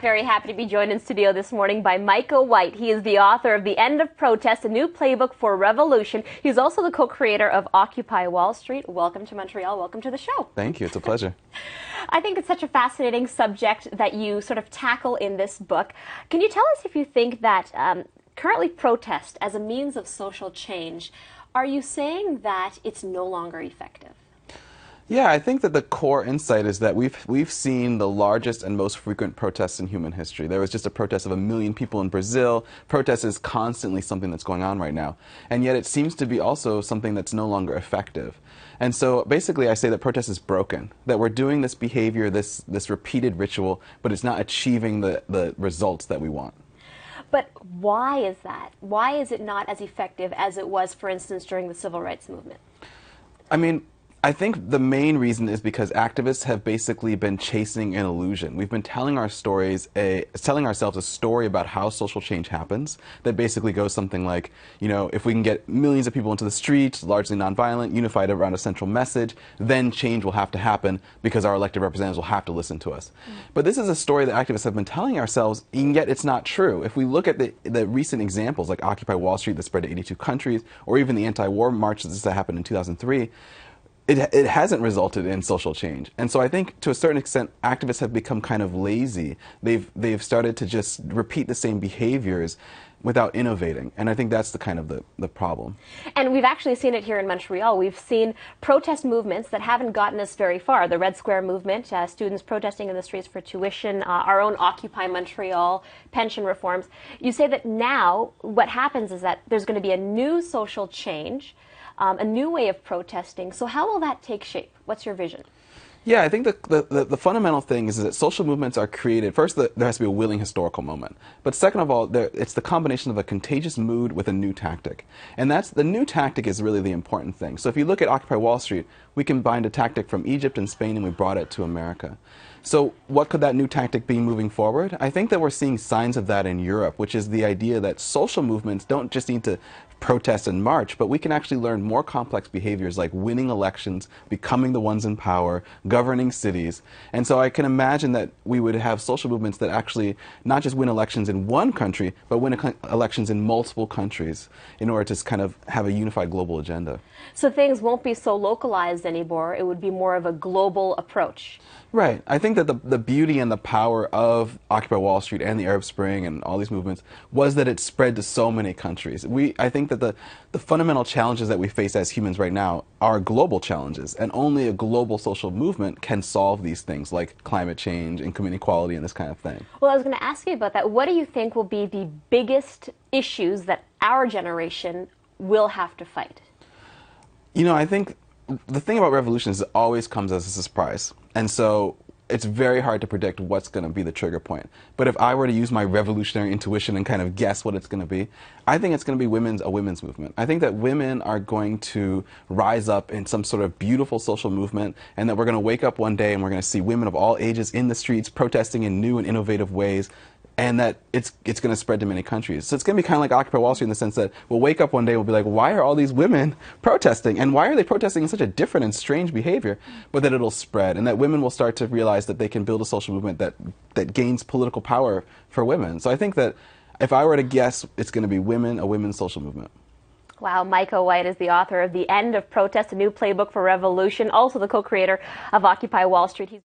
Very happy to be joined in studio this morning by Micah White. He is the author of The End of Protest, a new playbook for revolution. He's also the co-creator of Occupy Wall Street. Welcome to Montreal. Welcome to the show. Thank you. It's a pleasure. I think it's such a fascinating subject that you sort of tackle in this book. Can you tell us if you think that currently protest as a means of social change, are you saying that it's no longer effective? Yeah, I think that the core insight is that we've seen the largest and most frequent protests in human history. There was just a protest of 1 million people in Brazil. Protest is constantly something that's going on right now. And yet it seems to be also something that's no longer effective. And so basically I say that protest is broken, that we're doing this behavior, this repeated ritual, but it's not achieving the results that we want. But why is that? Why is it not as effective as it was, for instance, during the civil rights movement? I think the main reason is because activists have basically been chasing an illusion. We've been telling our stories, telling ourselves a story about how social change happens that basically goes something like, you know, if we can get millions of people into the streets, largely nonviolent, unified around a central message, then change will have to happen because our elected representatives will have to listen to us. But this is a story that activists have been telling ourselves, and yet it's not true. If we look at the recent examples like Occupy Wall Street that spread to 82 countries, or even the anti-war marches that happened in 2003, it hasn't resulted in social change. And so I think to a certain extent activists have become kind of lazy. They've started to just repeat the same behaviors without innovating. And I think that's the kind of the problem. And we've actually seen it here in Montreal. We've seen protest movements that haven't gotten us very far. The Red Square movement, students protesting in the streets for tuition, our own Occupy Montreal, pension reforms. You say that now what happens is that there's going to be a new social change, a new way of protesting. So how will that take shape? What's your vision? Yeah, I think the fundamental thing is that social movements are created. First, there has to be a willing historical moment. But second of all, it's the combination of a contagious mood with a new tactic. And the new tactic is really the important thing. So if you look at Occupy Wall Street, we combined a tactic from Egypt and Spain and we brought it to America. So what could that new tactic be moving forward? I think that we're seeing signs of that in Europe, which is the idea that social movements don't just need to protest and march, but we can actually learn more complex behaviors like winning elections, becoming the ones in power, governing cities. And so I can imagine that we would have social movements that actually not just win elections in one country, but win elections in multiple countries in order to kind of have a unified global agenda. So things won't be so localized anymore. It would be more of a global approach. Right. I think that the beauty and the power of Occupy Wall Street and the Arab Spring and all these movements was that it spread to so many countries. I think that the fundamental challenges that we face as humans right now are global challenges, and only a global social movement can solve these things like climate change, income inequality, and this kind of thing. Well, I was going to ask you about that. What do you think will be the biggest issues that our generation will have to fight? You know, I think the thing about revolution is it always comes as a surprise. And so it's very hard to predict what's going to be the trigger point. But if I were to use my revolutionary intuition and kind of guess what it's going to be, I think it's going to be a women's movement. I think that women are going to rise up in some sort of beautiful social movement, and that we're going to wake up one day and we're going to see women of all ages in the streets protesting in new and innovative ways, and that it's going to spread to many countries. So it's going to be kind of like Occupy Wall Street in the sense that we'll wake up one day and we'll be like, why are all these women protesting? And why are they protesting in such a different and strange behavior? But that it'll spread, and that women will start to realize that they can build a social movement that gains political power for women. So I think that if I were to guess, it's going to be a women's social movement. Wow, Micah White is the author of The End of Protest, a new playbook for revolution, also the co-creator of Occupy Wall Street.